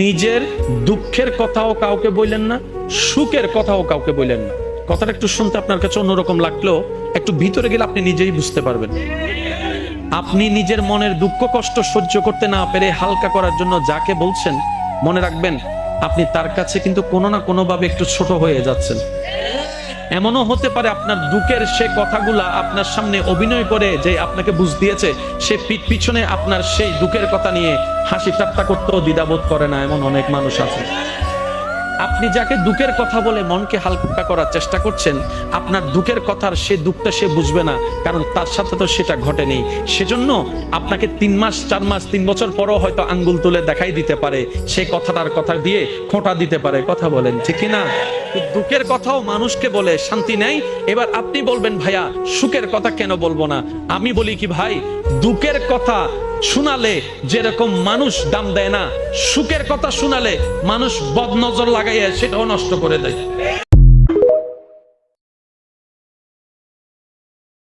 নিজের দুঃখের কথাও কাউকে বললেন না, সুখের কথাও কাউকে বললেন না। কথাটা একটু শুনতে আপনার কাছে অন্যরকম লাগলেও একটু ভিতরে গেলে আপনি নিজেই বুঝতে পারবেন। আপনি নিজের মনের দুঃখ কষ্ট সহ্য করতে না পেরে হালকা করার জন্য যাকে বলছেন, মনে রাখবেন আপনি তার কাছে কিন্তু কোনো না কোনো ভাবে একটু ছোট হয়ে যাচ্ছেন। এমনও হতে পারে আপনার দুঃখের সে কথাগুলা আপনার সামনে অভিনয় করে যে আপনাকে বুঝ দিয়েছে, সে পিছনে আপনার সেই দুঃখের কথা নিয়ে হাসি ঠাট্টা করতেও দ্বিধাবোধ করে না, এমন অনেক মানুষ আছে। আপনি যাকে দুঃখের কথা বলে মনকে হালকা করার চেষ্টা করছেন, আপনার দুঃখের কথার সে দুঃখটা সে বুঝবে না, কারণ তার সাথে তো সেটা ঘটেনি। সেজন্য আপনাকে 3 মাস 4 মাস 3 বছর পরও হয়তো আঙ্গুল তুলে দেখাই দিতে পারে, সে কথাটার কথা দিয়ে খোঁটা দিতে পারে। কথা বলেন ঠিক কিনা? দুঃখের কথাও মানুষকে বলে শান্তি নেই। এবার আপনি বলবেন ভাইয়া সুখের কথা কেন বলবো না? আমি বলি কি ভাই, দুঃখের কথা শোনালে যেরকম মানুষ দাম দেয় না, সুখের কথা শোনালে মানুষ বদনজর লাগাইয়া সেটাও নষ্ট করে দেয়।